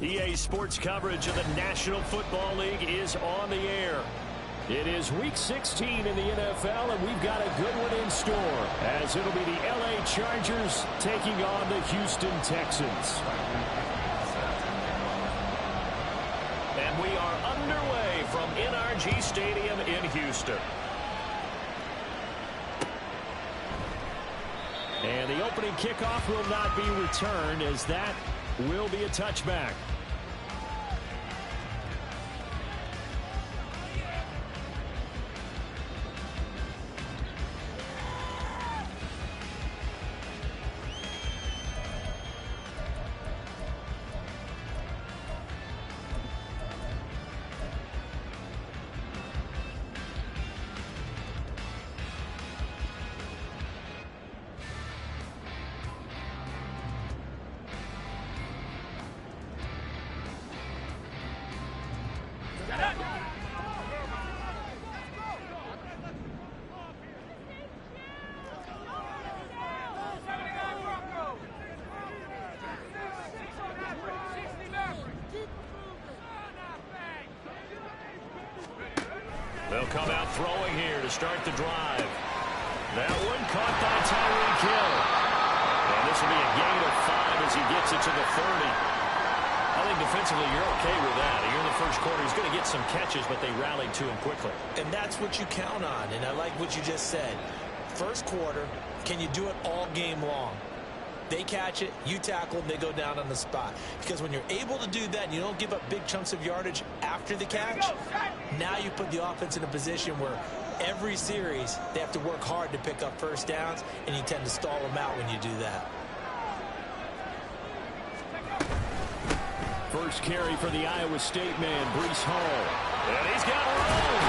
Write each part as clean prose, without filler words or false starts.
EA Sports coverage of the National Football League is on the air. It is Week 16 in the NFL, and we've got a good one in store, as it'll be the LA Chargers taking on the Houston Texans. And we are underway from NRG Stadium in Houston. And the opening kickoff will not be returned, as that will be a touchback. They'll come out throwing here to start the drive. That one caught by Tyreek Hill. And this will be a gain of 5 as he gets it to the 30. I think defensively you're okay with that. Here in the first quarter, he's going to get some catches, but they rallied to him quickly. And that's what you count on, and I like what you just said. First quarter, can you do it all game long? They catch it, you tackle them, they go down on the spot. Because when you're able to do that and you don't give up big chunks of yardage after the catch, now you put the offense in a position where every series they have to work hard to pick up first downs, and you tend to stall them out when you do that. First carry for the Iowa State man, Breece Hall. And he's got room.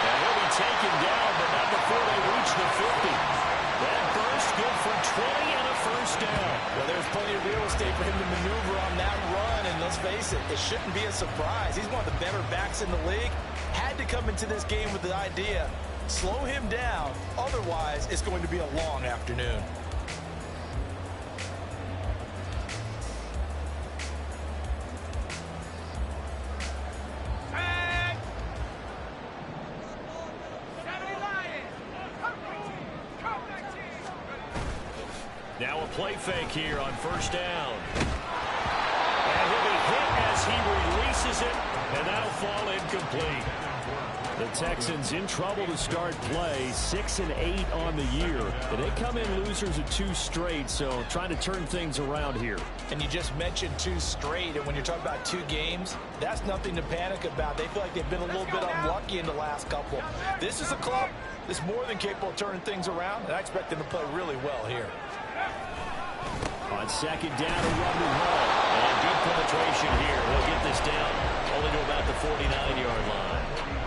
And he'll be taken down, but not before they reach the 50. That burst good for 20 and a first down. Well, there's plenty of real estate for him to maneuver on that run, and let's face it, it shouldn't be a surprise. He's one of the better backs in the league. Had to come into this game with the idea, slow him down, otherwise it's going to be a long afternoon. Now a play fake here on first down. And he'll be hit as he releases it, and that'll fall incomplete. The Texans in trouble to start play, 6-8 on the year. And they come in losers of 2 straight, so trying to turn things around here. And you just mentioned 2 straight, and when you're talking about 2 games, that's nothing to panic about. They feel like they've been a little bit unlucky in the last couple. This is a club that's more than capable of turning things around, and I expect them to play really well here. On second down, a run with Hall. And good penetration here. They'll get this down only to about the 49-yard line.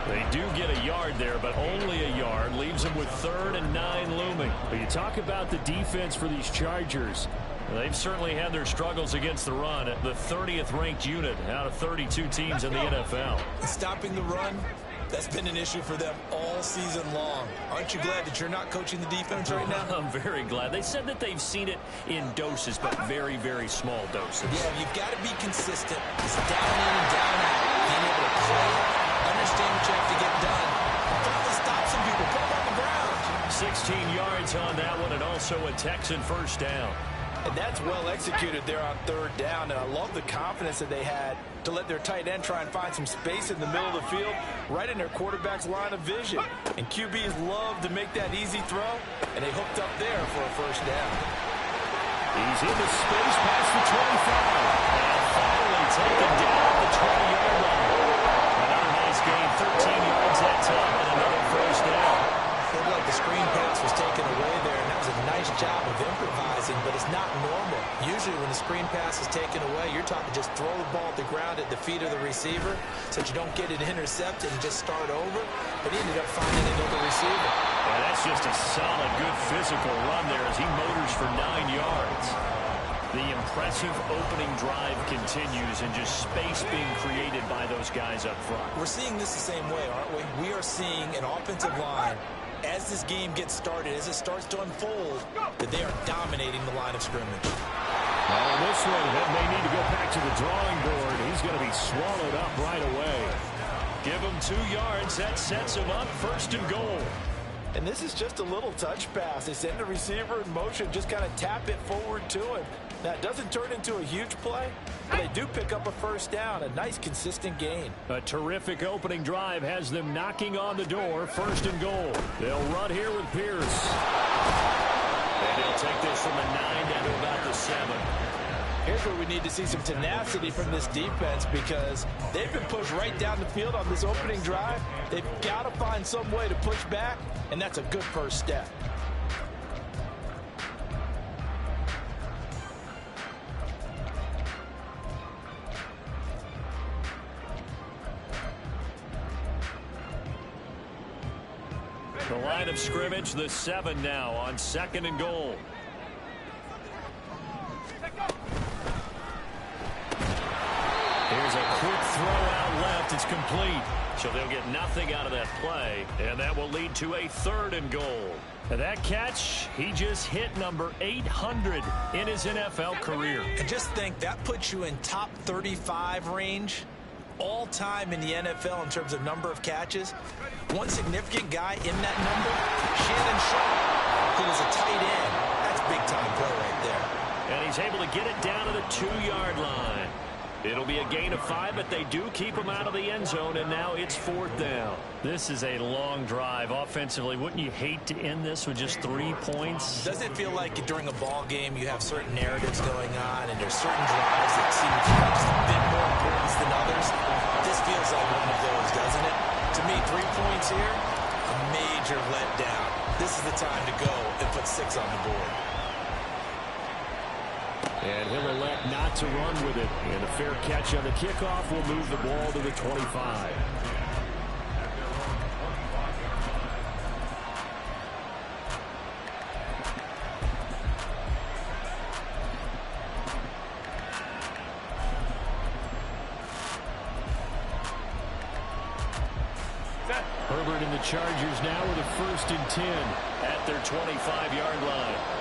They do get a yard there, but only a yard. Leaves them with 3rd and 9 looming. But you talk about the defense for these Chargers. They've certainly had their struggles against the run. At the 30th ranked unit out of 32 teams in the NFL. Stopping the run, that's been an issue for them all season long. Aren't you glad that you're not coaching the defense right now? I'm very glad. They said that they've seen it in doses, but very, very small doses. Yeah, you've got to be consistent. It's down in and down out. Being able to play, understand what you have to get done. Finally stop some people. Put them on the ground. 16 yards on that one, and also a Texan first down. And that's well executed there on 3rd down. And I love the confidence that they had to let their tight end try and find some space in the middle of the field, right in their quarterback's line of vision. And QBs love to make that easy throw, and they hooked up there for a first down. He's into space past the 25. And finally taken down at the 20-yard line. Another nice gain, 13 yards that time, and another first down. Looked like the screen pass was taken away there, and that was a nice job of improvising, but it's not normal. Usually when the screen pass is taken away, you're talking just throw the ball at the ground at the feet of the receiver so that you don't get it intercepted and just start over. But he ended up finding another receiver. Yeah, that's just a solid, good physical run there as he motors for 9 yards. The impressive opening drive continues and just space being created by those guys up front. We're seeing this the same way, aren't we? We are seeing an offensive line, as this game gets started, as it starts to unfold, that they are dominating the line of scrimmage. Well, this one may need to go back to the drawing board. He's going to be swallowed up right away. Give him 2 yards. That sets him up 1st and goal. And this is just a little touch pass. They send the receiver in motion, just kind of tap it forward to him. That doesn't turn into a huge play, but they do pick up a 1st down. A nice, consistent gain. A terrific opening drive has them knocking on the door. 1st and goal. They'll run here with Pierce. And he'll take this from the 9 down to about the 7. Here's where we need to see some tenacity from this defense, because they've been pushed right down the field on this opening drive. They've got to find some way to push back, and that's a good 1st step. The line of scrimmage, the 7 now on 2nd and goal. Here's a quick throw out left. It's complete. So they'll get nothing out of that play, and that will lead to a 3rd and goal. And that catch, he just hit number 800 in his NFL career. And just think, that puts you in top 35 range all time in the NFL in terms of number of catches. One significant guy in that number, Shannon Sharp, who was a tight end. That's big-time play right there. And he's able to get it down to the 2-yard line. It'll be a gain of 5, but they do keep him out of the end zone, and now it's 4th down. This is a long drive offensively. Wouldn't you hate to end this with just 3 points? Doesn't it feel like during a ball game you have certain narratives going on, and there's certain drives that seem to have just a bit more importance than others? This feels like one of those, doesn't it? To me, 3 points here, a major letdown. This is the time to go and put 6 on the board. And he'll elect not to run with it. And a fair catch on the kickoff will move the ball to the 25. Herbert and the Chargers now with a 1st and 10 at their 25-yard line.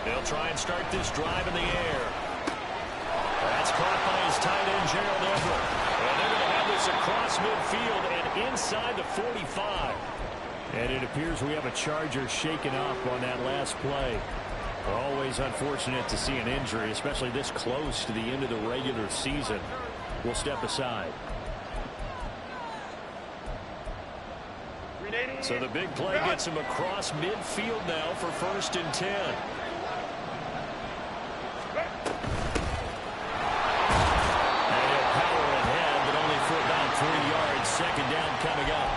They'll try and start this drive in the air. That's caught by his tight end, Gerald Everett. And they're going to have this across midfield and inside the 45. And it appears we have a Charger shaken up on that last play. Always unfortunate to see an injury, especially this close to the end of the regular season. We'll step aside. So the big play gets him across midfield now for 1st and 10. Coming up.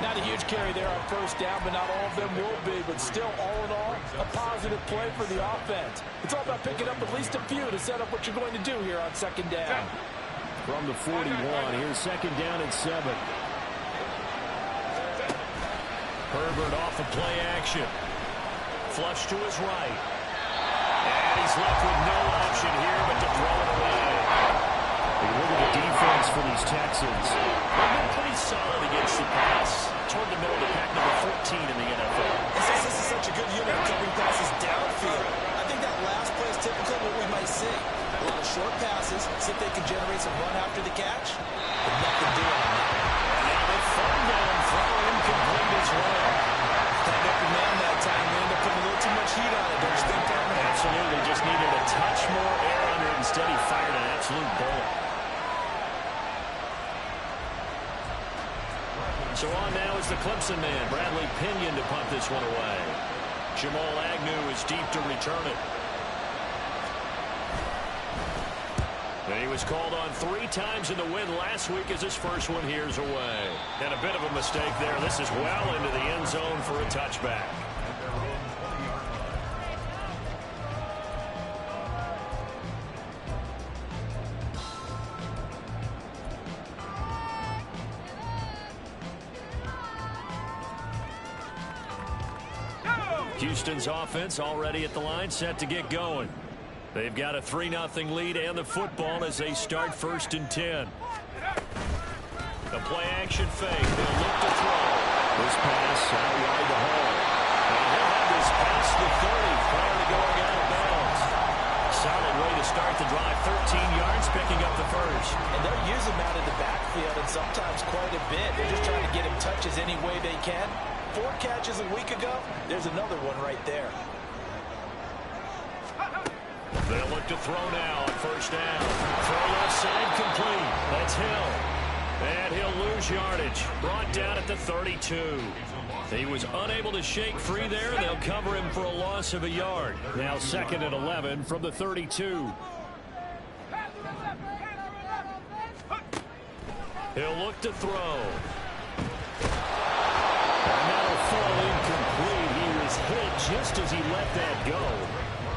Not a huge carry there on 1st down, but not all of them will be. But still, all in all, a positive play for the offense. It's all about picking up at least a few to set up what you're going to do here on 2nd down. From the 41, here's 2nd down and 7. Herbert off of play action. Flush to his right. And he's left with no option here but to throw it away. Look at the defense for these Texans. They've been pretty solid against the pass. Toward the middle of the pack, number 14 in the NFL. This is such a good unit of covering passes downfield. I think that last play is typically what we might see. A lot of short passes, see if they can generate some run after the catch. But nothing doing on that. And now the third down throw incomplete as well. That open man that time, they end up putting a little too much heat on it, don't you think, Cameron? Absolutely, just needed a touch more air under it. Instead, he fired an absolute bullet. So on now is the Clemson man, Bradley Pinion, to punt this one away. Jamal Agnew is deep to return it. And he was called on 3 times in the win last week as his first one here's away. And a bit of a mistake there. This is well into the end zone for a touchback. Houston's offense already at the line, set to get going. They've got a 3-0 lead and the football as they start 1st and 10. The play action fake. They'll look to throw. This pass out wide the hole. And he'll have this past the 30 prior to going out of bounds. Solid way to start the drive. 13 yards, picking up the first. And they'll use him out in the backfield and sometimes quite a bit. They're just trying to get him touches any way they can. 4 catches a week ago. There's another one right there. They'll look to throw now on 1st down. Throw left side complete. That's Hill. And he'll lose yardage. Brought down at the 32. He was unable to shake free there. They'll cover him for a loss of a yard. Now 2nd and 11 from the 32. He'll look to throw. And that'll fall incomplete. He was hit just as he let that go.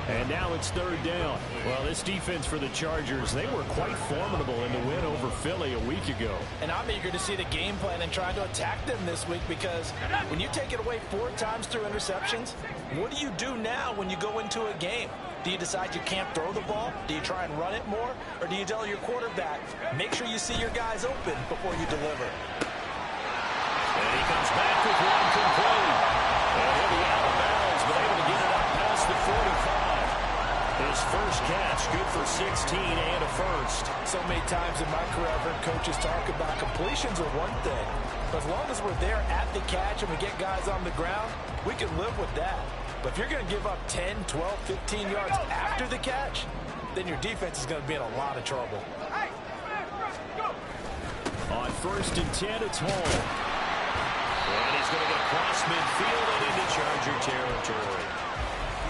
And now it's 3rd down. Well, this defense for the Chargers, they were quite formidable in the win over Philly a week ago. And I'm eager to see the game plan and try to attack them this week, because when you take it away 4 times through interceptions, what do you do now when you go into a game? Do you decide you can't throw the ball? Do you try and run it more? Or do you tell your quarterback, make sure you see your guys open before you deliver? And he comes back with one complete. And he'll be out of bounds, but able to get it up past the 45. His first catch, good for 16 and a first. So many times in my career, I've heard coaches talk about completions are one thing. But as long as we're there at the catch and we get guys on the ground, we can live with that. But if you're going to give up 10, 12, 15 yards after the catch, then your defense is going to be in a lot of trouble. On 1st and 10, it's Hall. And he's going to get across midfield and into Charger territory.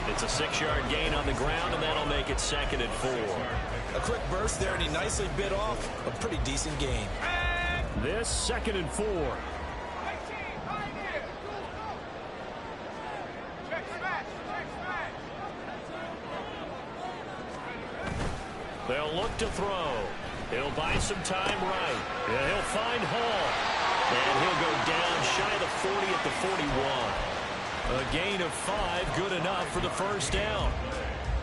It's a 6-yard gain on the ground, and that'll make it 2nd and 4. A quick burst there, and he nicely bit off a pretty decent gain. This 2nd and 4. They'll look to throw. He'll buy some time right. Yeah, he'll find Hall. And he'll go down shy of the 40 at the 41. A gain of 5, good enough for the 1st down.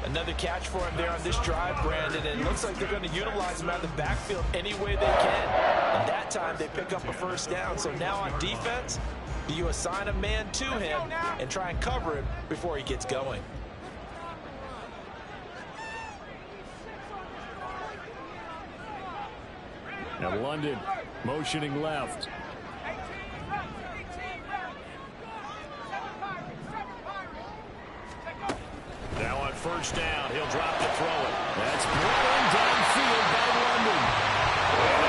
Another catch for him there on this drive, Brandon, and it looks like they're going to utilize him out of the backfield any way they can. And that time they pick up a 1st down. So now on defense, do you assign a man to him and try and cover him before he gets going? Now London motioning left. Now on 1st down, he'll drop to throw it. That's brought in downfield by London. And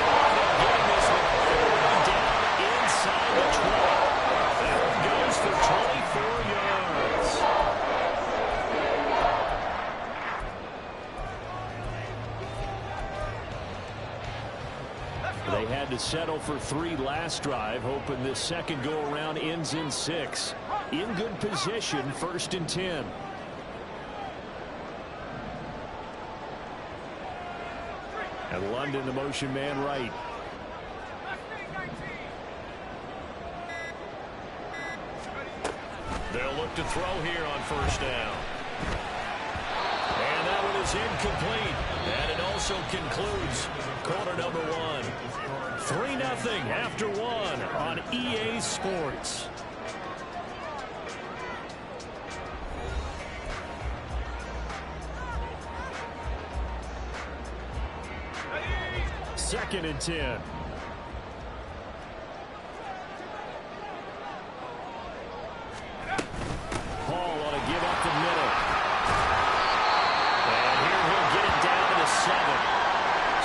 getting this one all the way down inside the 20. That one goes for 24 yards. They had to settle for 3 last drive, hoping this second go-around ends in 6. In good position, 1st and 10. And London, the motion man right. They'll look to throw here on 1st down. And that one is incomplete. And it also concludes quarter number 1. 3-0 after 1 on EA Sports. Second and 10. Hall ought to give up the middle. And here he'll get it down to the 7.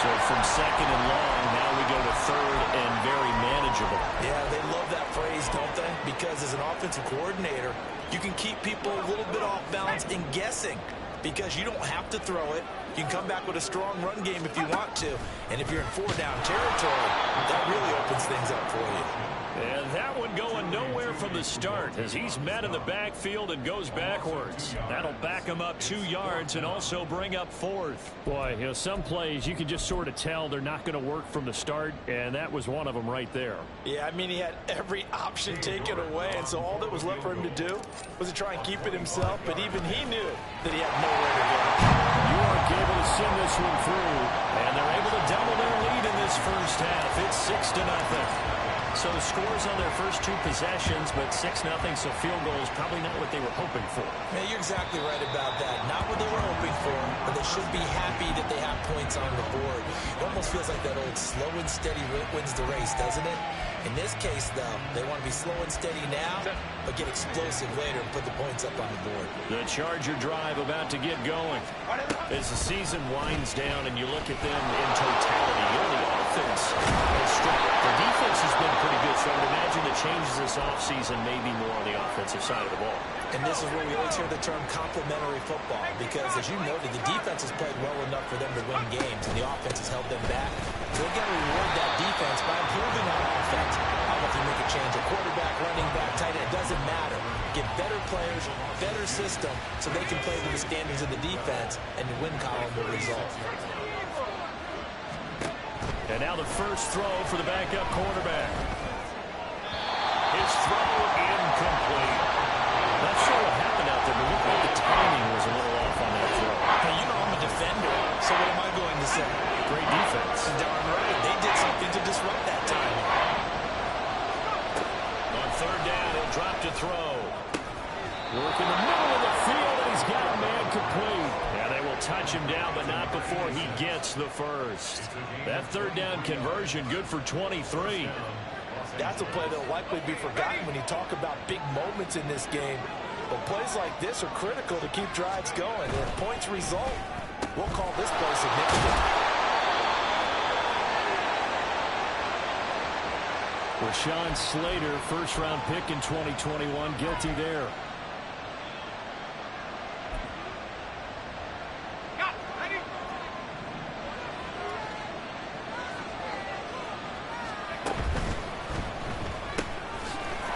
So from 2nd and long, now we go to 3rd and very manageable. Yeah, they love that phrase, don't they? Because as an offensive coordinator, you can keep people a little bit off balance and guessing. because you don't have to throw it. You can come back with a strong run game if you want to. And if you're in 4-down territory, that really opens things up for you. And that one going nowhere from the start as he's met in the backfield and goes backwards. That'll back him up 2 yards and also bring up 4th. Boy, you know, some plays you can just sort of tell they're not going to work from the start, and that was one of them right there. Yeah, I mean, he had every option taken away, and so all that was left for him to do was to try and keep it himself, but even he knew that he had nowhere to go. York able to send this one through, and they're able to double their lead in this first half. It's 6-0. So scores on their first 2 possessions, but 6-0, so field goal is probably not what they were hoping for. Man, you're exactly right about that. Not what they were hoping for, but they should be happy that they have points on the board. It almost feels like that old slow and steady wins the race, doesn't it? In this case, though, they want to be slow and steady now, but get explosive later and put the points up on the board. The Charger drive about to get going. As the season winds down and you look at them in totality, you know, the offense has struggled. The defense has been pretty good, so I would imagine the changes this offseason may be more on the offensive side of the ball. And this is where we always hear the term complementary football, because as you noted, the defense has played well enough for them to win games, and the offense has held them back. So they've got to reward that defense by improving on offense. How about if you make a change, a quarterback, running back, tight end, it doesn't matter. Get better players, better system, so they can play to the standards of the defense, and the win column will result. And now the first throw for the backup quarterback. His throw incomplete. Not sure what happened out there, but it looked like the timing was a little off on that throw. Hey, you know I'm a defender, so what am I going to say? Great defense. Darn right. They did something to disrupt that timing. On 3rd down, he'll drop to throw. Work in the middle of the field, and he's got a man complete. Yeah, they will touch him down, but not before he gets the first. That 3rd down conversion, good for 23. That's a play that will likely be forgotten when you talk about big moments in this game. But plays like this are critical to keep drives going. And if points result, we'll call this play significant. Rashawn Slater, first-round pick in 2021, guilty there.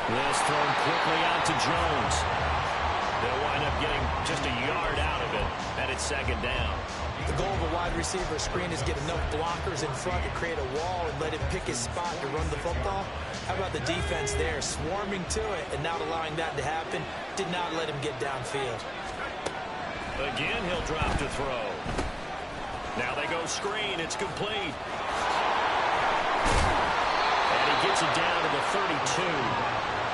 This thrown quickly out to Jones. They'll wind up getting just a yard out of it, and it's 2nd down. The goal of a wide receiver screen is get enough blockers in front to create a wall and let him pick his spot to run the football. How about the defense there, swarming to it and not allowing that to happen? Did not let him get downfield. Again, he'll drop to throw. Now they go screen. It's complete. And he gets it down to the 32.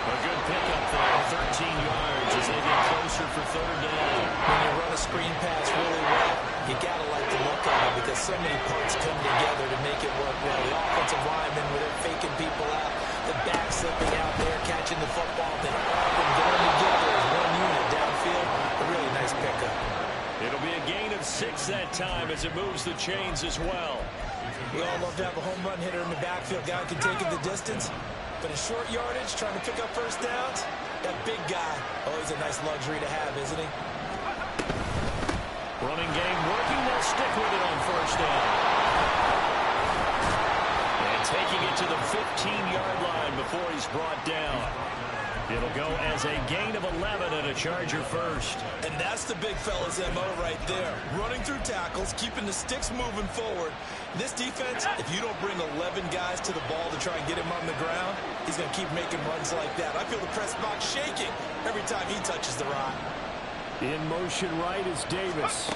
A good pickup there, 13 yards as they get closer for 3rd down. When you run a screen pass really well, you got to like the look of it because so many parts come together to make it work well. The offensive linemen, where they're faking people out, the back slipping out there, catching the football, then all of them going together as one unit downfield. A really nice pickup. It'll be a gain of 6 that time as it moves the chains as well. We all love to have a home run hitter in the backfield. Guy can take it the distance. But in short yardage, trying to pick up first downs, that big guy, always a nice luxury to have, isn't he? Running game working. They'll stick with it on 1st down. And taking it to the 15-yard line before he's brought down. It'll go as a gain of 11 and a Charger first. And that's the big fella's MO right there. Running through tackles, keeping the sticks moving forward. This defense, if you don't bring 11 guys to the ball to try and get him on the ground, he's going to keep making runs like that. I feel the press box shaking every time he touches the rock. In motion right is Davis.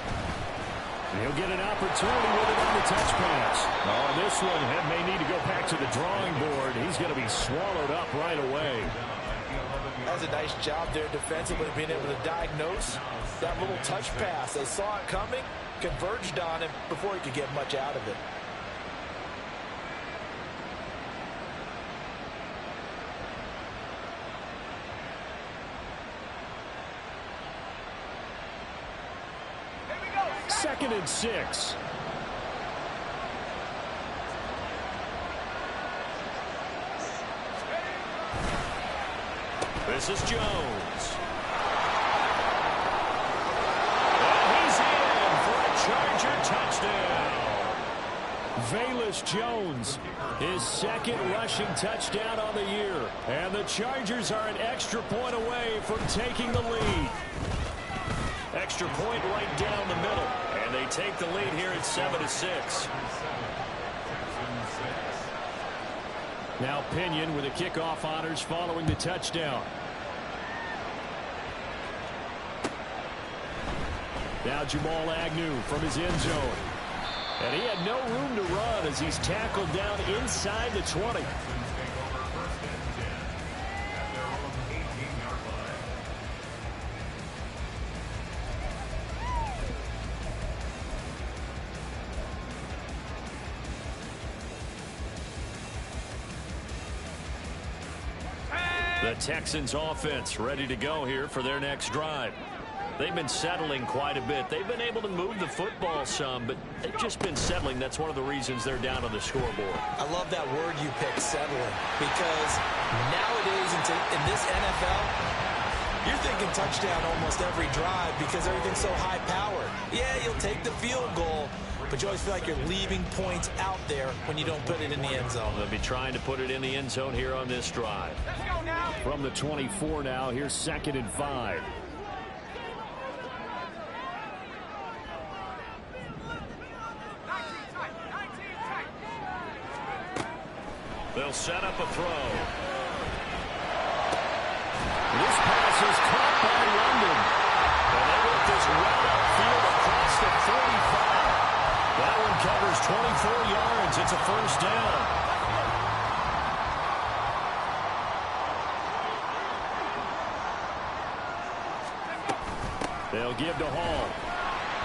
He'll get an opportunity with it on the touch pass. On this one, may need to go back to the drawing board. He's going to be swallowed up right away. That's a nice job there defensively, being able to diagnose that little touch pass. They saw it coming, converged on him before he could get much out of it. Second and 6. This is Jones. And he's Charger touchdown. Velus Jones, his second rushing touchdown on the year. And the Chargers are an extra point away from taking the lead. Extra point right down the middle. And they take the lead here at 7-6. Now Pinion with the kickoff honors following the touchdown. Now Jamal Agnew from his end zone. And he had no room to run as he's tackled down inside the 20. The Texans offense ready to go here for their next drive. They've been settling quite a bit. They've been able to move the football some, but they've just been settling. That's one of the reasons they're down on the scoreboard. I love that word you picked, settling, because nowadays in this NFL, you're thinking touchdown almost every drive because everything's so high-powered. Yeah, you'll take the field goal, but you always feel like you're leaving points out there when you don't put it in the end zone. They'll be trying to put it in the end zone here on this drive. From the 24 now, here's 2nd and 5. They'll set up a throw. This pass is caught by London. And they work this well upfield across the 45. That one covers 24 yards. It's a first down. They'll give to Hall.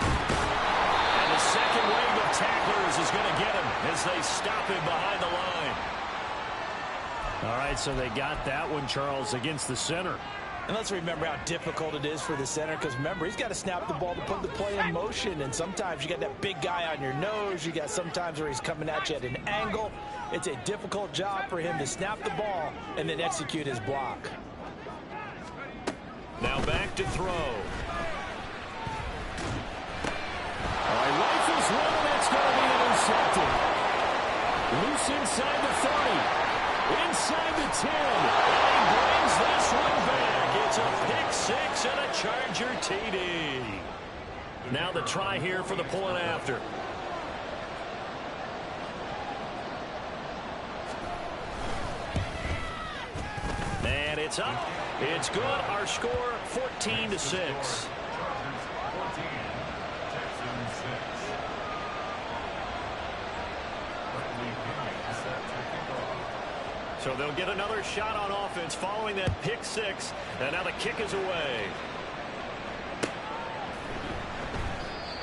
And the second wave of tacklers is going to get him as they stop him behind the line. All right, so they got that one, Charles, against the center. And let's remember how difficult it is for the center, because remember, he's got to snap the ball to put the play in motion, and sometimes you got that big guy on your nose. You got sometimes where he's coming at you at an angle. It's a difficult job for him to snap the ball and then execute his block. Now back to throw. All right, rifles one, that's going to be intercepted. Loose inside the 30. Inside the 10. And he brings this one back. It's a pick six and a Charger TD. Now the try here for the point after. And it's up. It's good. Our score 14-6. So they'll get another shot on offense following that pick six. And now the kick is away.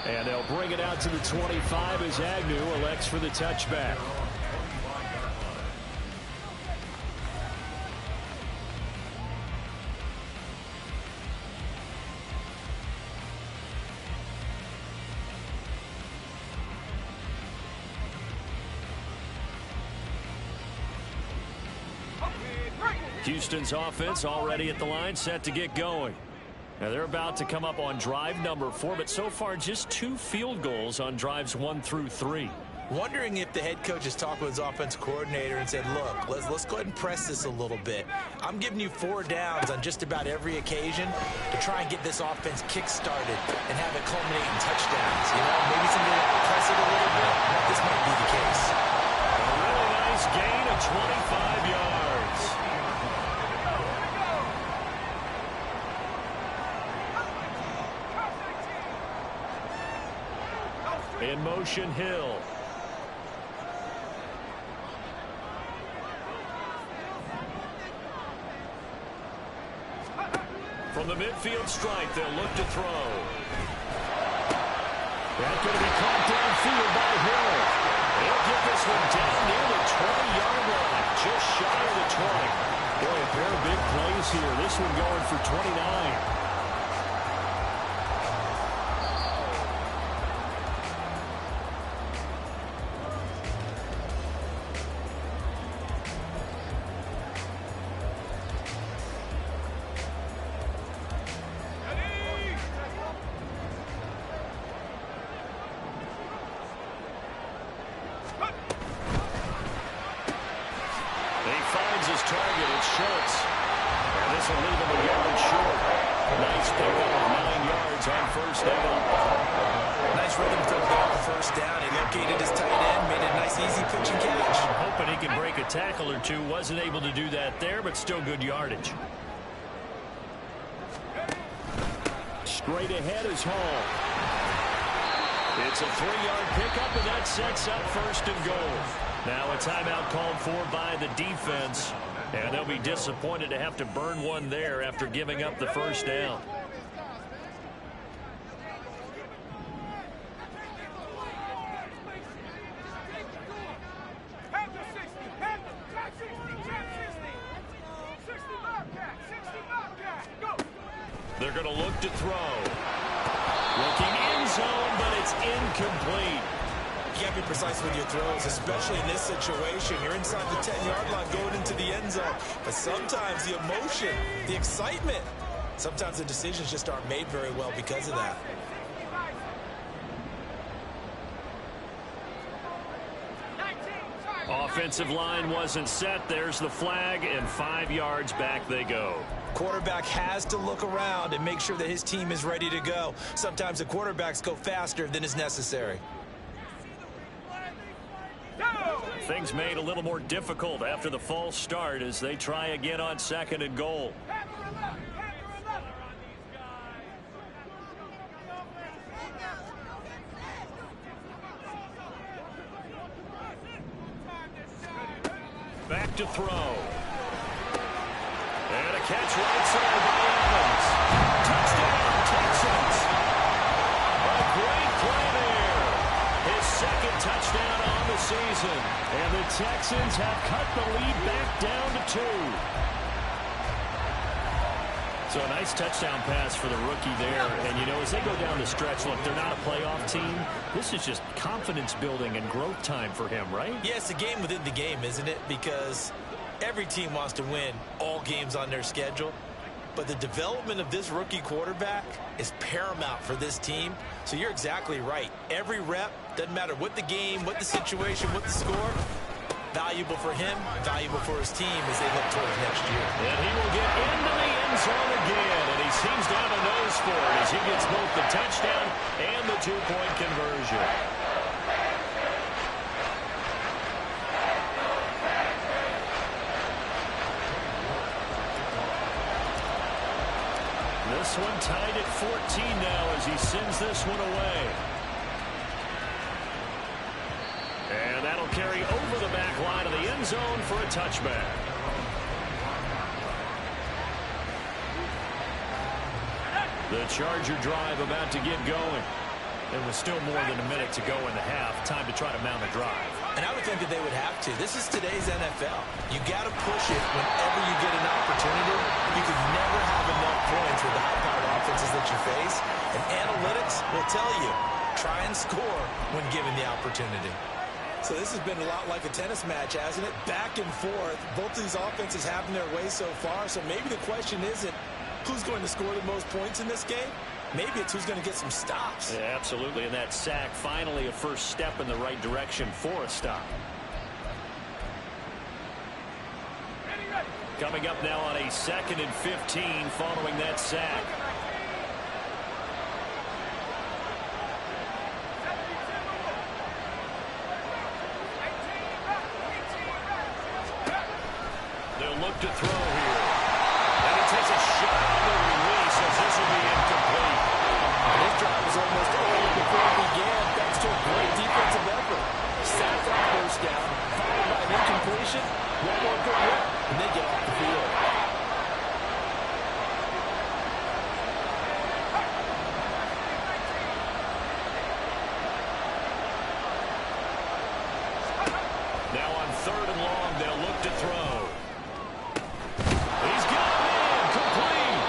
And they'll bring it out to the 25 as Agnew elects for the touchback. Houston's offense already at the line, set to get going. Now they're about to come up on drive number 4, but so far just 2 field goals on drives 1 through 3. Wondering if the head coach has talked with his offensive coordinator and said, look, let's go ahead and press this a little bit. I'm giving you 4 downs on just about every occasion to try and get this offense kick-started and have it culminate in touchdowns. You know, maybe somebody will press it a little bit. This might be the case. A really nice gain of 25 yards. In motion, Hill. From the midfield stripe, they'll look to throw. That's going to be caught downfield by Hill. They'll get this one down near the 20-yard line, just shy of the 20. Boy, a pair of big plays here. This one going for 29. yards on first down. Nice rhythm to the ball on first down. He located his tight end, made it a nice, easy pitch and catch. Hoping he can break a tackle or two. Wasn't able to do that there, but still good yardage. Straight ahead is Hall. It's a 3-yard pickup, and that sets up first and goal. Now a timeout called for by the defense, and they'll be disappointed to have to burn one there after giving up the first down. They're going to look to throw. Looking end zone, but it's incomplete. You got to be precise with your throws, especially in this situation. You're inside the 10-yard line going into the end zone. But sometimes the emotion, the excitement, sometimes the decisions just aren't made very well because of that. Offensive line wasn't set. There's the flag, and 5 yards back they go. Quarterback has to look around and make sure that his team is ready to go. Sometimes the quarterbacks go faster than is necessary. Things made a little more difficult after the false start as they try again on 2nd and goal. Back to throw. And a catch right side by Evans. Touchdown, Texans. A great play there. His 2nd touchdown on the season. And the Texans have cut the lead back down to 2. So a nice touchdown pass for the rookie there. And, you know, as they go down the stretch, look, they're not a playoff team. This is just confidence building and growth time for him, right? Yeah, it's a game within the game, isn't it? Because every team wants to win all games on their schedule. But the development of this rookie quarterback is paramount for this team. So you're exactly right. Every rep, doesn't matter what the game, what the situation, what the score, valuable for him, valuable for his team as they look towards next year. And he will get into the end zone again, and he seems to have a nose for it as he gets both the touchdown and the 2-point conversion. This one tied at 14 now as he sends this one away. And that'll carry over the back line of the end zone for a touchback. The Charger drive about to get going. There was still more than a minute to go in the half. Time to try to mount a drive. And I would think that they would have to. This is today's NFL. You got to push it whenever you get an opportunity. You can never have enough points with the high-powered offenses that you face. And analytics will tell you, try and score when given the opportunity. So this has been a lot like a tennis match, hasn't it? Back and forth. Both of these offenses having their way so far. So maybe the question isn't who's going to score the most points in this game. Maybe it's who's going to get some stops. Yeah, absolutely. And that sack, finally a first step in the right direction for a stop. Coming up now on a 2nd and 15 following that sack. They'll look to throw here. And he takes a shot on the release as this will be incomplete. And this drive was almost over before it began, thanks to a great defensive effort. Sacked on first down, followed by an incompletion. One more good rep, and they get off the field. Now on 3rd and long, they'll look to throw. He's got a man, complete.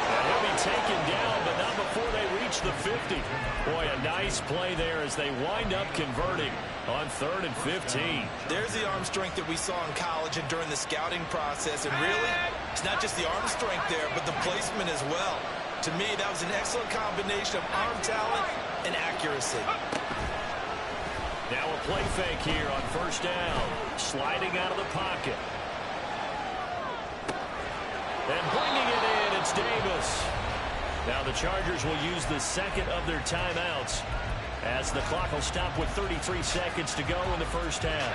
And he'll be taken down, but not before they reach the 50. Boy, a nice play there as they wind up converting on 3rd and 15. There's the arm strength that we saw in college and during the scouting process. And really, it's not just the arm strength there, but the placement as well. To me, that was an excellent combination of arm talent and accuracy. Now a play fake here on first down. Sliding out of the pocket. And bringing it in, it's Davis. Now the Chargers will use the second of their timeouts as the clock will stop with 33 seconds to go in the first half.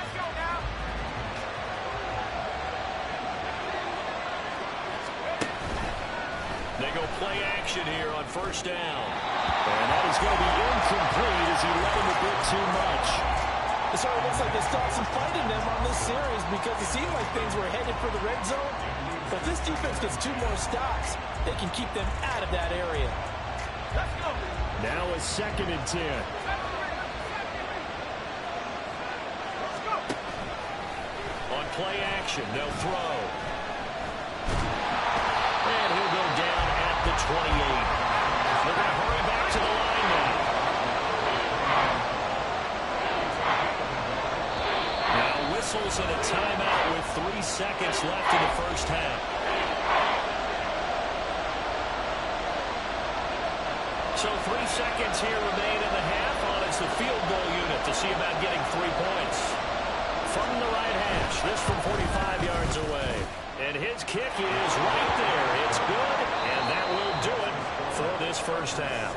They go play action here on first down. And that is going to be incomplete as he let him a bit too much. It sort of looks like they start some fight in them on this series because it seemed like things were headed for the red zone. But if this defense gets 2 more stops, they can keep them out of that area. Let's go. Now a 2nd and 10. On play action, they'll throw. And he'll go down at the 28. They're going to hurry back to the line now. Now whistles and a timeout with 3 seconds left in the first half. So 3 seconds here remain in the half on it's the field goal unit to see about getting 3 points. From the right hash, this from 45 yards away. And his kick is right there. It's good, and that will do it for this first half.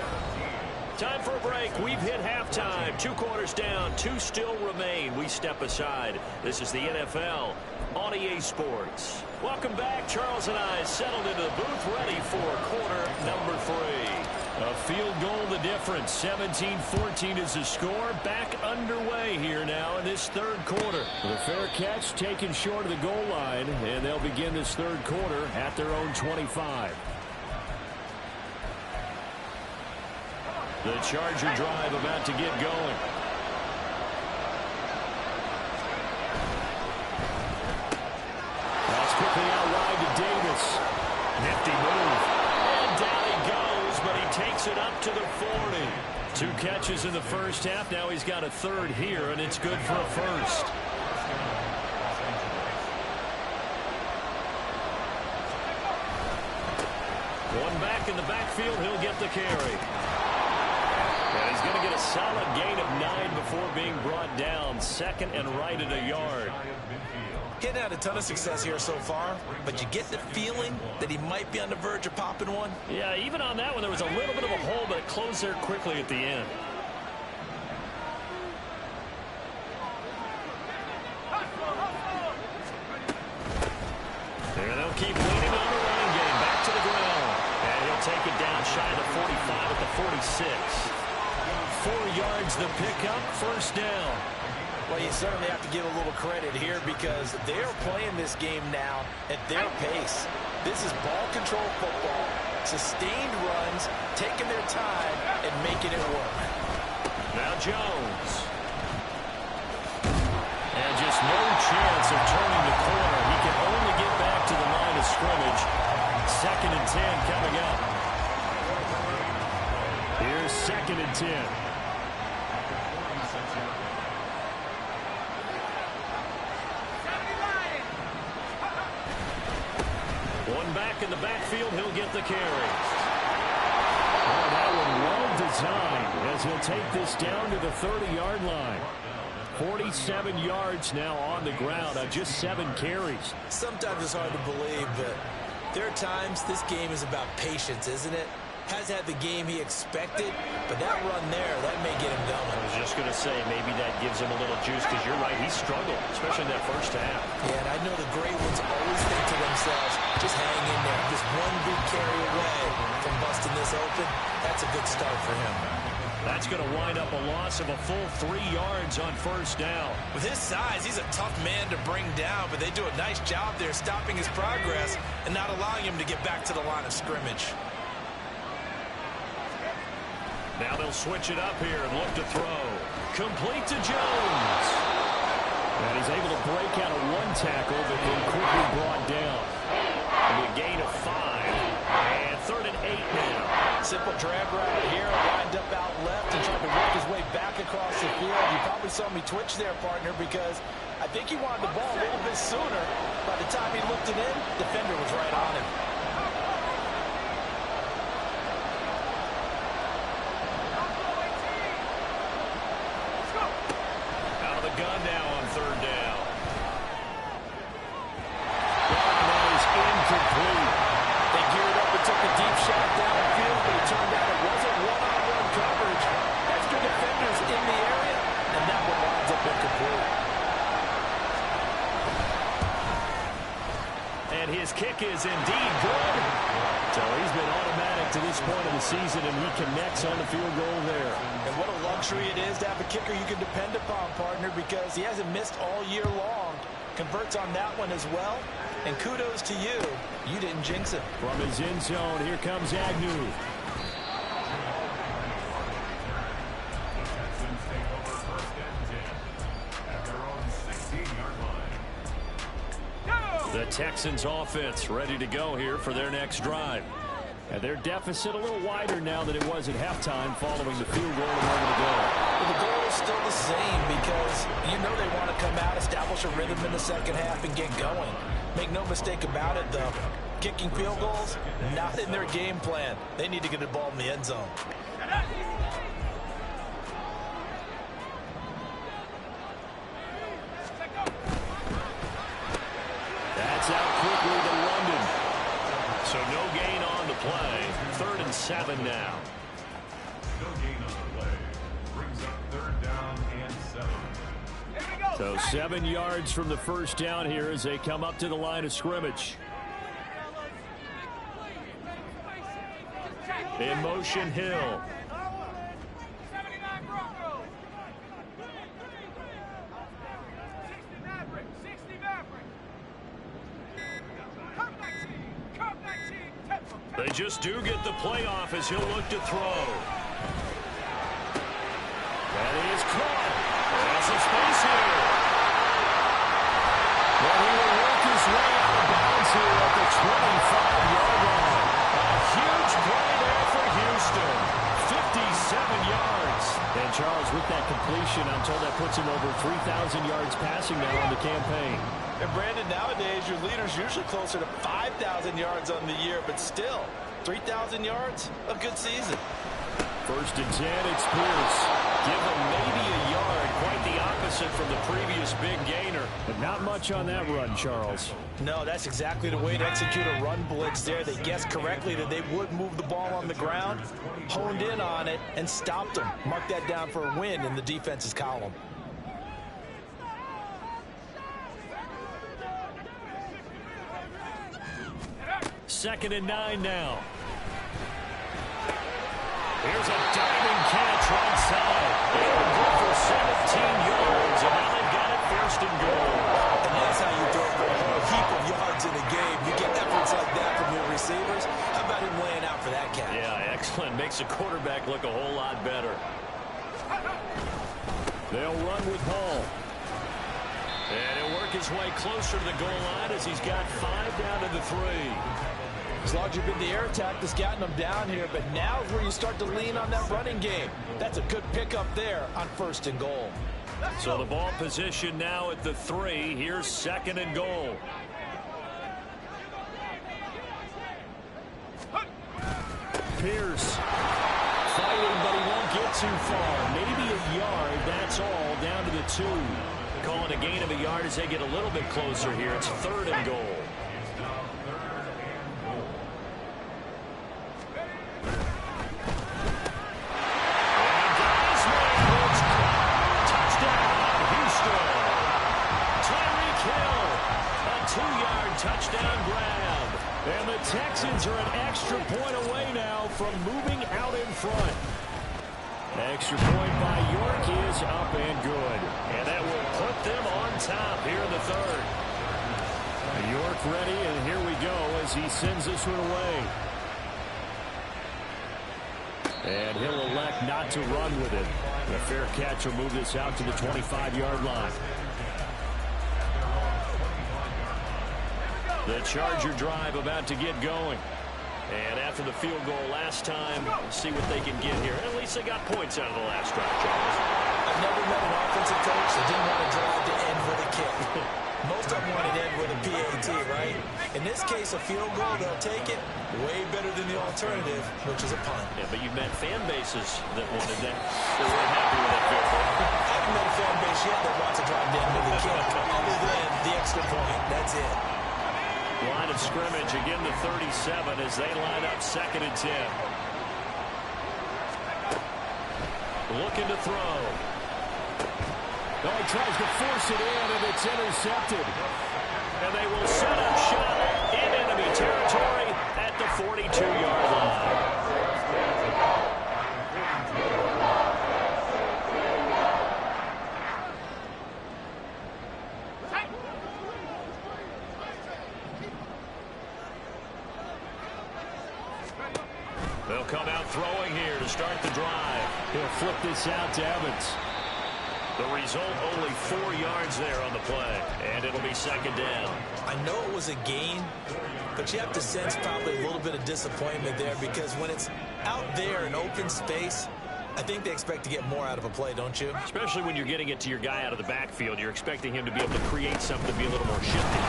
Time for a break. We've hit halftime. 2 quarters down. 2 still remain. We step aside. This is the NFL on EA Sports. Welcome back. Charles and I settled into the booth ready for quarter number 3. A field goal the difference. 17-14 is the score. Back underway here now in this third quarter. The fair catch taken short of the goal line, and they'll begin this third quarter at their own 25. The Charger drive about to get going. That's quickly out wide to Davis. Nifty move. And down he goes, but he takes it up to the 40. 2 catches in the first half. Now he's got a third here, and it's good for a first. One back in the backfield. He'll get the carry. And he's going to get a solid gain of 9 before being brought down. 2nd and right at a yard. Getting had a ton of success here so far, but you get the feeling that he might be on the verge of popping one. Yeah, even on that one, there was a little bit of a hole, but it closed there quickly at the end. And they'll keep leaning on the running game. Back to the ground. And he'll take it down shy of the 45 at the 46. 4 yards the pickup, first down. Well, you certainly have to give a little credit here because they're playing this game now at their pace. This is ball control football, sustained runs, taking their time, and making it work. Now Jones. And just no chance of turning the corner. He can only get back to the line of scrimmage. 2nd and 10 coming up. Here's 2nd and 10. One back in the backfield, he'll get the carry. Oh, that one well designed as he'll take this down to the 30-yard line. 47 yards now on the ground on just 7 carries. Sometimes it's hard to believe, but there are times this game is about patience, isn't it? Has had the game he expected, but that run there, that may get him going. I was just going to say, maybe that gives him a little juice because you're right, he struggled, especially in that first half. Yeah, and I know the great ones always think to themselves, just hang in there. Just one big carry away from busting this open. That's a good start for him. That's going to wind up a loss of a full 3 yards on first down. With his size, he's a tough man to bring down, but they do a nice job there stopping his progress and not allowing him to get back to the line of scrimmage. Now they'll switch it up here and look to throw. Complete to Jones. And he's able to break out of 1 tackle, but then quickly brought down. And a gain of 5. And 3rd and 8 now. Simple drag route here, lined up out left and trying to work his way back across the field. You probably saw me twitch there, partner, because I think he wanted the ball a little bit sooner. By the time he looked it in, defender was right on him. Out of the gun now on 3rd down. That is incomplete. They geared up and took a deep shot downfield, is indeed good. So he's been automatic to this point of the season, and he connects on the field goal there. And what a luxury it is to have a kicker you can depend upon, partner, because he hasn't missed all year long. Converts on that one as well. And kudos to you. You didn't jinx it. From his end zone, here comes Agnew. The Texans offense ready to go here for their next drive. And their deficit a little wider now than it was at halftime following the field goal a moment ago. Well, the goal is still the same because you know they want to come out, establish a rhythm in the second half, and get going. Make no mistake about it, though. Kicking field goals, not in their game plan. They need to get the ball in the end zone. That's out quickly to London. So no gain on the play. 3rd and 7 now. No gain on the play. Brings up 3rd down and 7. So 7 yards from the first down here as they come up to the line of scrimmage. In motion, Hill. They just do get the playoff as he'll look to throw. That is caught. There's some space here. Well, he will work his way out of bounds here at the 25-yard line. A huge play there for Houston. 57 yards. And Charles, with that completion, I'm told that puts him over 3,000 yards passing now in the campaign. And Brandon, nowadays your leader's usually closer to 5,000 yards on the year, but still, 3,000 yards, a good season. 1st and 10, it's Pierce. Give him maybe a yard, quite the opposite from the previous big gainer. But not much on that run, Charles. No, that's exactly the way to execute a run blitz there. They guessed correctly that they would move the ball on the ground, honed in on it, and stopped them. Mark that down for a win in the defense's column. Second and 9 now. Here's a diving catch right side. It'll go for 17 yards, and now they've got it 1st and goal. And that's how you throw for a heap of yards in a game. You get efforts like that from your receivers. How about him laying out for that catch? Yeah, excellent. Makes the quarterback look a whole lot better. They'll run with Hall. And he'll work his way closer to the goal line as he's got 5 down to the 3. As long as you've been the air attack that's gotten them down here, but now is where you start to lean on that running game. That's a good pickup there on 1st and goal. So the ball position now at the 3. Here's 2nd and goal. Pierce fighting, but he won't get too far. Maybe a yard, that's all, down to the 2. Calling a gain of a yard as they get a little bit closer here. It's 3rd and goal. Touchdown grab. And the Texans are an extra point away now from moving out in front. Extra point by York is up and good. And that will put them on top here in the 3rd. York ready, and here we go as he sends this one away. And he'll elect not to run with it. A fair catch will move this out to the 25-yard line. The Charger drive about to get going. And after the field goal last time, see what they can get here. At least they got points out of the last drive, Charles. I've never met an offensive coach that didn't want to drive to end with a kick. Most of them want to end with a PAT, right? In this case, a field goal, they'll take it. Way better than the alternative, which is a punt. Yeah, but you've met fan bases that wanted that. They weren't happy with that field goal. I haven't met a fan base yet that wants to drive to end with a kick, other than the extra point. That's it. Line of scrimmage, again the 37 as they line up 2nd and 10. Looking to throw. Oh, he tries to force it in, and it's intercepted. And they will set up shop in enemy territory at the 42-yard line. They'll come out throwing here to start the drive. He'll flip this out to Evans. The result, only 4 yards there on the play, and it'll be second down. I know it was a gain, but you have to sense probably a little bit of disappointment there because when it's out there in open space, I think they expect to get more out of a play, don't you? Especially when you're getting it to your guy out of the backfield. You're expecting him to be able to create something to be a little more shifty.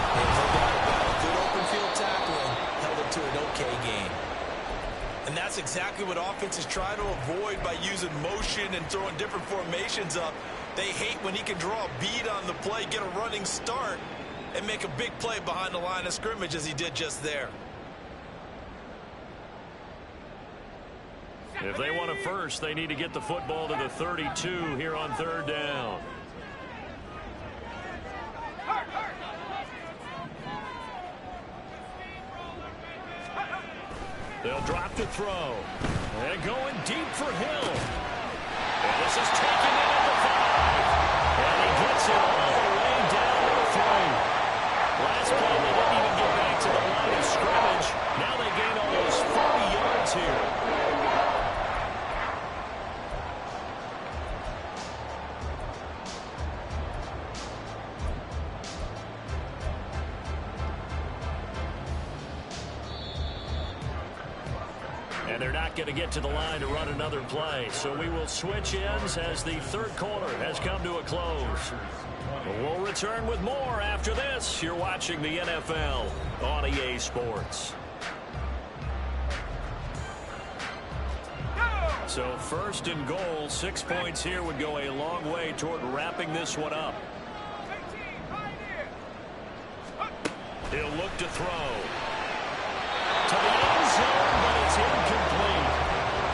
Good open field tackling held it to an okay gain. And that's exactly what offenses try to avoid by using motion and throwing different formations up. They hate when he can draw a bead on the play, get a running start, and make a big play behind the line of scrimmage as he did just there. If they want a first, they need to get the football to the 32 here on third down. They'll drop to throw. And going deep for Hill. And this is taken in at the 5. And he gets it all the way down to the 3. Last play, they didn't even get back to the line of scrimmage. Now they gain almost 40 yards here. And they're not going to get to the line to run another play. So we will switch ends as the third quarter has come to a close. We'll return with more after this. You're watching the NFL on EA Sports. So first and goal, 6 points here would go a long way toward wrapping this one up. He'll look to throw. To the end zone, but it's incomplete.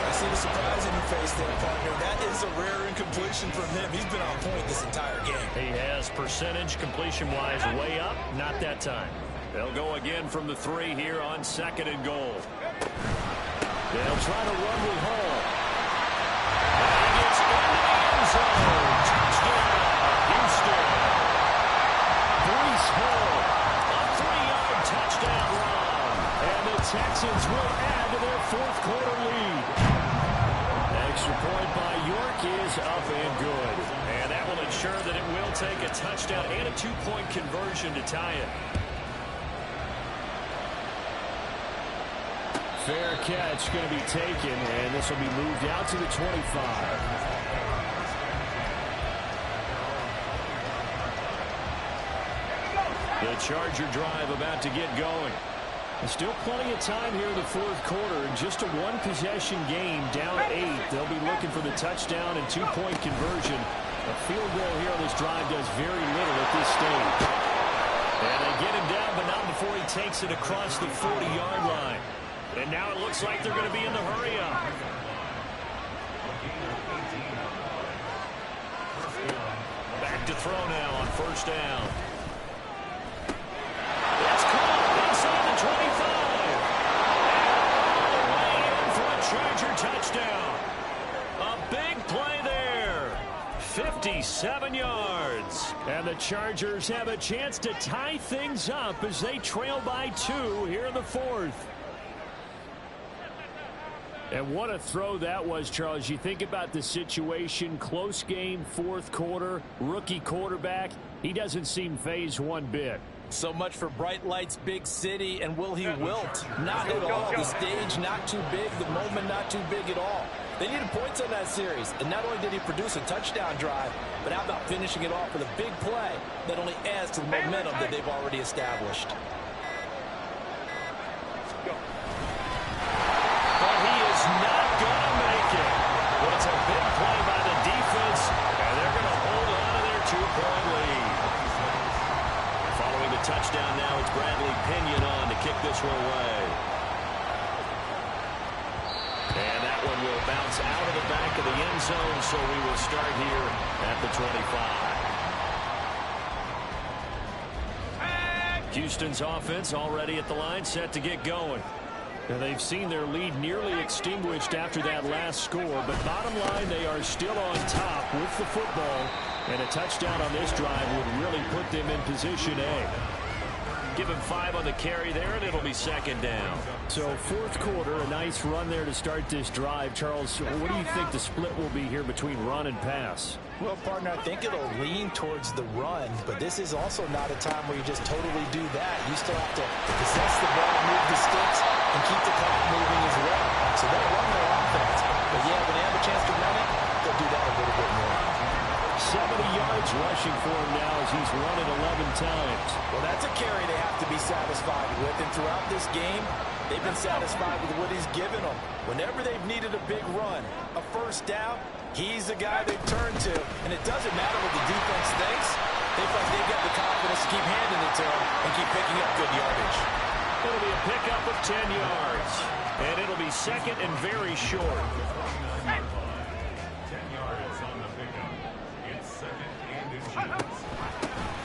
I see the surprise in your face there, partner. That is a rare incompletion from him. He's been on point this entire game. He has percentage completion-wise way up. Not that time. They'll go again from the 3 here on second and goal. They'll try to run with Hall. And he gets into the end zone. Touchdown, Houston. Breece Hall. A 3-yard touchdown run. And the Texans will add to their fourth quarter lead. Extra point by York is up and good. And that will ensure that it will take a touchdown and a 2-point conversion to tie it. Fair catch going to be taken, and this will be moved out to the 25. The Charger drive about to get going. There's still plenty of time here in the fourth quarter. Just a one-possession game, down 8. They'll be looking for the touchdown and 2-point conversion. A field goal here on this drive does very little at this stage. And they get him down, but not before he takes it across the 40-yard line. And now it looks like they're going to be in the hurry-up. Back to throw now on first down. It's caught inside the 25. And all the way in for a Charger touchdown. A big play there. 57 yards. And the Chargers have a chance to tie things up as they trail by 2 here in the fourth. And what a throw that was, Charles. You think about the situation, close game, fourth quarter, rookie quarterback. He doesn't seem fazed one bit. So much for bright lights, big city, and will he wilt? Not at all. The stage not too big, the moment not too big at all. They needed points on that series, and not only did he produce a touchdown drive, but how about finishing it off with a big play that only adds to the momentum that they've already established. Not going to make it. But it's a big play by the defense, and they're going to hold on to their 2-point lead. Following the touchdown now, it's Bradley Pinion on to kick this one away. And that one will bounce out of the back of the end zone, so we will start here at the 25. Houston's offense already at the line, set to get going. And they've seen their lead nearly extinguished after that last score, but bottom line, they are still on top with the football, and a touchdown on this drive would really put them in position A. Give him 5 on the carry there, and it'll be second down. So fourth quarter, a nice run there to start this drive. Charles, what do you think the split will be here between run and pass? Well, partner, I think it'll lean towards the run, but this is also not a time where you just totally do that. You still have to possess the ball, move the sticks, and keep the clock moving as well. So they'll run their offense. But, yeah, when they have a chance to run it, they'll do that a little bit more. 70 yards rushing for him now as he's run it 11 times. Well, that's a carry they have to be satisfied with. And throughout this game, they've been satisfied with what he's given them. Whenever they've needed a big run, a first down, he's the guy they've turned to. And it doesn't matter what the defense thinks. They feel like they've got the confidence to keep handing it to him and keep picking up good yardage. It'll be a pickup of 10 yards. And it'll be second and very short. 10 yards on the pickup. It's second and inches.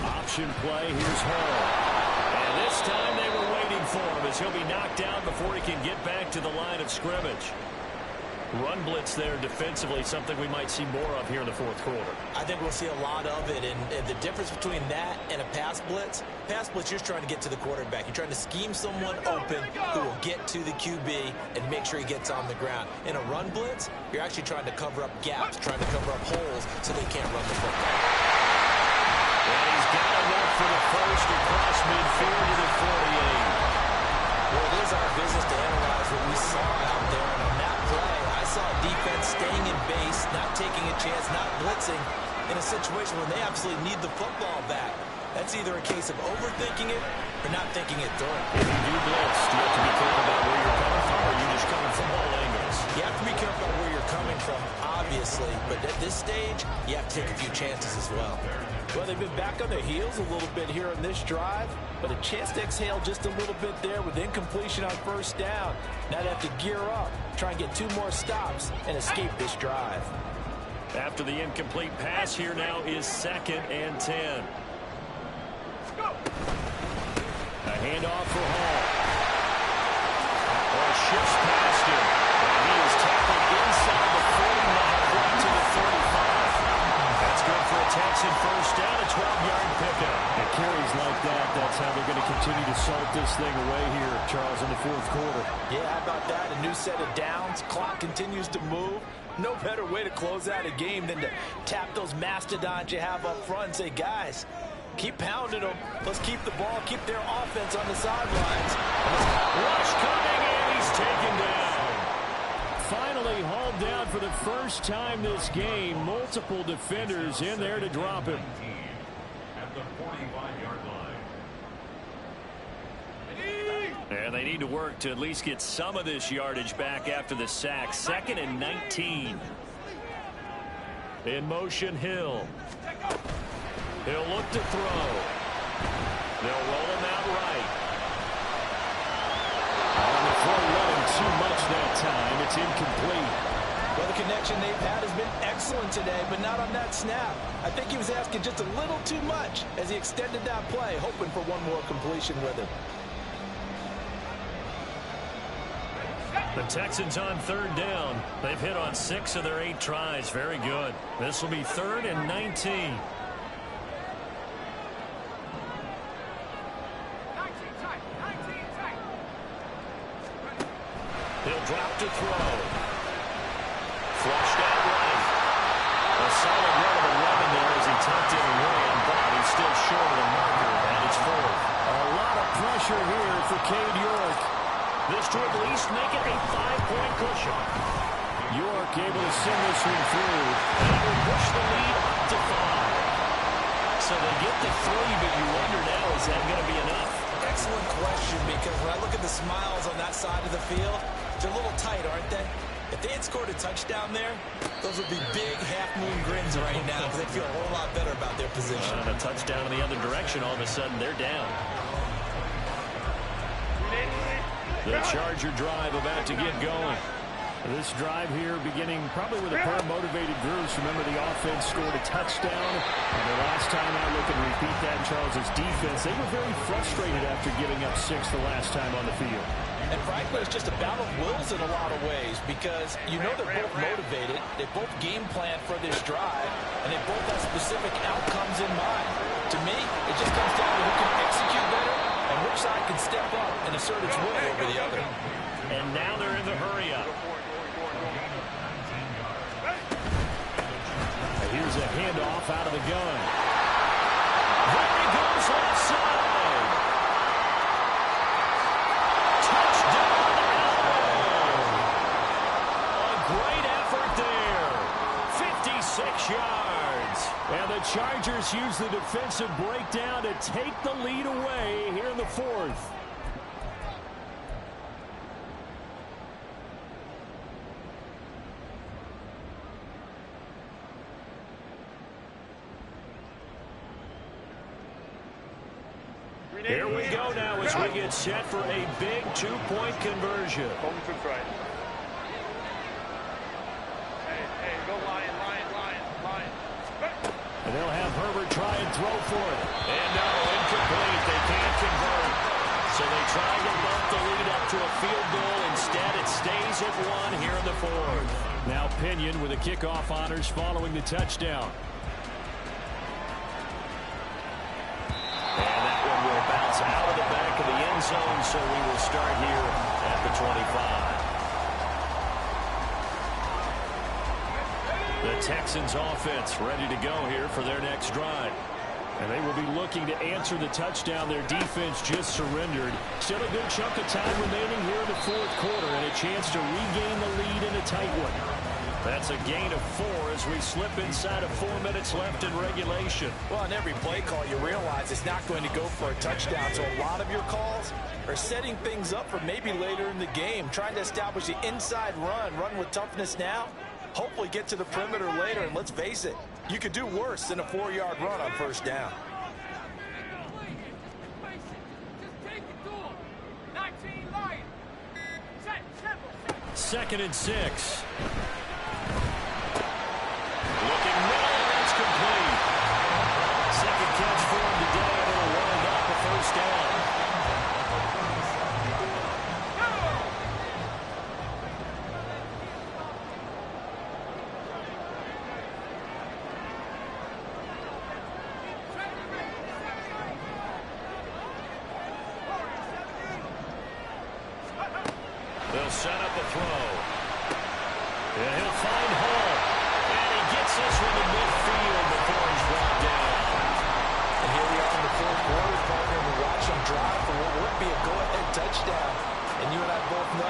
Option play, here's Hall. And this time they were waiting for him as he'll be knocked down before he can get back to the line of scrimmage. Run blitz there defensively, something we might see more of here in the fourth quarter. I think we'll see a lot of it, and the difference between that and a pass blitz, you're just trying to get to the quarterback. You're trying to scheme someone open who will get to the QB and make sure he gets on the ground. In a run blitz, you're actually trying to cover up gaps, trying to cover up holes so they can't run the football. And he's got enough for the first across midfield to the 48. Well, it is our business to analyze what we saw out there, and on that play, I saw defense staying in base, not taking a chance, not blitzing in a situation when they absolutely need the football back. That's either a case of overthinking it or not thinking it through. If you do blitz, you have to be careful about where you're coming from, or you're just coming from all angles. You have to be careful about where you're coming from, obviously, but at this stage, you have to take a few chances as well. Well, they've been back on their heels a little bit here on this drive, but a chance to exhale just a little bit there with incompletion on first down. Now they have to gear up, try and get 2 more stops, and escape this drive. After the incomplete pass, here now is second and 10. A handoff for Hall. Ball shifts past him. And he is tackled inside the 40, right to the 35. That's good for a Texan first down, a 12-yard pickup. It carries like that. That's how they're going to continue to salt this thing away here, Charles, in the fourth quarter. Yeah, how about that? A new set of downs. Clock continues to move. No better way to close out a game than to tap those mastodons you have up front and say, guys, keep pounding them. Let's keep the ball, keep their offense on the sidelines. Rush coming, and he's taken down. Finally hauled down for the first time this game. Multiple defenders in there to drop him. At the 45-yard line. And they need to work to at least get some of this yardage back after the sack. Second and 19. In motion, Hill. He'll look to throw. They'll roll him out right. On the throw, running too much that time. It's incomplete. Well, the connection they've had has been excellent today, but not on that snap. I think he was asking just a little too much as he extended that play, hoping for one more completion with it. The Texans on third down. They've hit on 6 of their 8 tries. Very good. This will be third and 19. He'll drop to throw. Flushed out right. A solid run of 11 there as he tucked in and ran, but he's still short of the marker, and it's fourth. A lot of pressure here for Cade York. This to at least make it a 5-point cushion. York able to send this one through. And will push the lead up to 5. So they get the 3, but you wonder now, is that going to be enough? Excellent question, because when I look at the smiles on that side of the field, they're a little tight, aren't they? If they had scored a touchdown there, those would be big half-moon grins right now because they feel a whole lot better about their position. And a touchdown in the other direction, all of a sudden they're down. The Charger drive about to get going. This drive here beginning probably with a pair of motivated groups. Remember, the offense scored a touchdown. And the last time I look and repeat that, Charles' defense, they were very frustrated after giving up 6 the last time on the field. And frankly, it's just a battle of wills in a lot of ways because you know they're both motivated. They both game plan for this drive, and they both have specific outcomes in mind. To me, it just comes down to who can execute better and which side can step up and assert its will over the other. And now they're in the hurry-up. Here's a handoff out of the gun. There he goes left side. Touchdown, Elbow. A great effort there. 56 yards. And the Chargers use the defensive breakdown to take the lead away here in the 4th. Here we go now as we get set for a big 2-point conversion. And they'll have Herbert try and throw for it. And no, incomplete. They can't convert. So they try to bump the lead up to a field goal. Instead, it stays at 1 here in the 4th. Now Pinion with the kickoff honors following the touchdown. And that one will bounce out of the back of the end zone, so we will start here at the 25. The Texans offense ready to go here for their next drive. And they will be looking to answer the touchdown their defense just surrendered. Still a good chunk of time remaining here in the 4th quarter and a chance to regain the lead in a tight one. That's a gain of 4 as we slip inside of 4 minutes left in regulation. Well, on every play call, you realize it's not going to go for a touchdown. So a lot of your calls are setting things up for maybe later in the game, trying to establish the inside run with toughness now, hopefully get to the perimeter later. And let's face it, you could do worse than a 4-yard run on first down. Second and 6. Looking middle, and that's complete. Second catch for him today, and it'll wind up a first down. They'll set up a throw. And he'll find Hall. And he gets this one to midfield before he's brought down. And here we are in the 4th quarter, partner, and we watch them drive for what would be a go-ahead touchdown. And you and I both know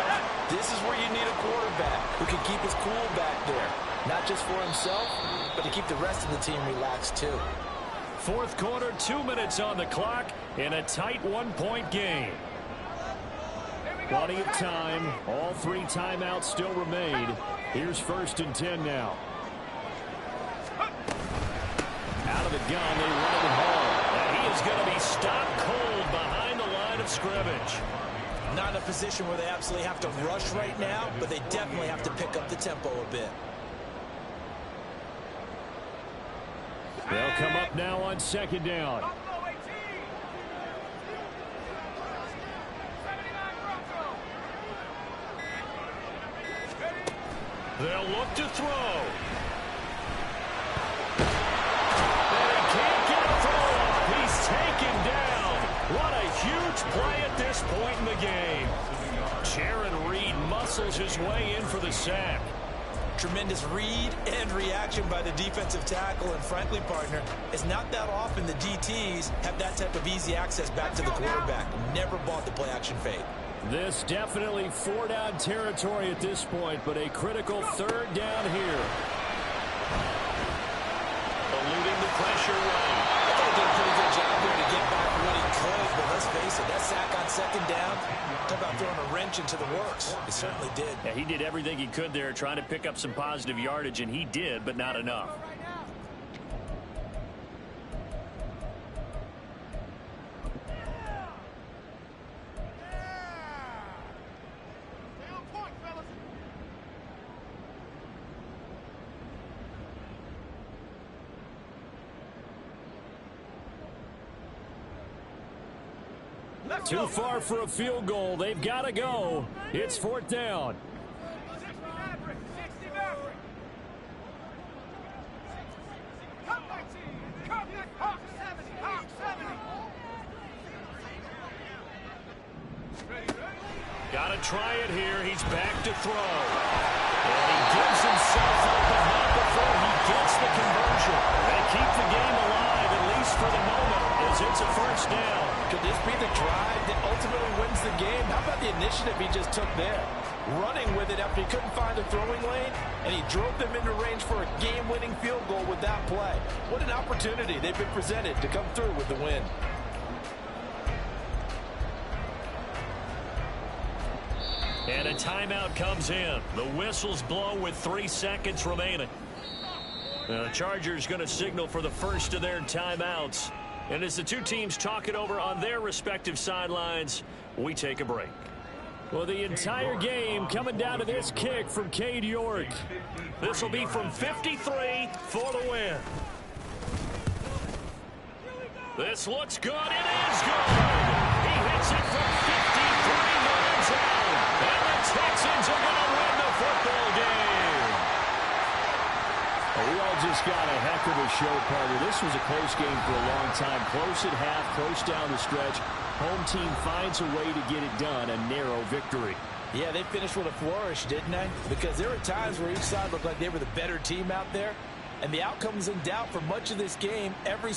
this is where you need a quarterback who can keep his cool back there. Not just for himself, but to keep the rest of the team relaxed too. 4th quarter, 2 minutes on the clock in a tight 1-point game. Plenty of time. All 3 timeouts still remain. Here's 1st and 10 now. Out of the gun, they run it home. And he is going to be stopped cold behind the line of scrimmage. Not in a position where they absolutely have to rush right now, but they definitely have to pick up the tempo a bit. They'll come up now on 2nd down. They'll look to throw. And he can't get a throw off. He's taken down. What a huge play at this point in the game. Jaron Reed muscles his way in for the sack. Tremendous read and reaction by the defensive tackle. And frankly, partner, it's not that often the DTs have that type of easy access back to the quarterback. Never bought the play-action fade. This definitely 4-down territory at this point, but a critical 3rd down here. Eluding the pressure right. I thought he did a pretty good job there to get back what he could, but let's face it, that sack on 2nd down, talk about throwing a wrench into the works. He certainly did. Yeah, he did everything he could there trying to pick up some positive yardage, and he did, but not enough. Too far for a field goal. They've got to go. It's 4th down. Got to try it here. He's back to throw. And he gives himself up a bit before he gets the conversion. They keep the game alive, at least for the moment, as it's a 1st down. Could this be the drive that ultimately wins the game? How about the initiative he just took there? Running with it after he couldn't find a throwing lane, and he drove them into range for a game-winning field goal with that play. What an opportunity they've been presented to come through with the win. And a timeout comes in. The whistles blow with 3 seconds remaining. The Chargers going to signal for the first of their timeouts. And as the two teams talk it over on their respective sidelines, we take a break. Well, the entire game coming down to this kick from Cade York. This will be from 53 for the win. This looks good. It is good. He hits it from 53 yards out. And the Texans are going to win the football game. Well, we all just got a heck of a show, partner. This was a close game for a long time. Close at half, close down the stretch. Home team finds a way to get it done, a narrow victory. Yeah, they finished with a flourish, didn't they? Because there were times where each side looked like they were the better team out there. And the outcome's in doubt for much of this game. Every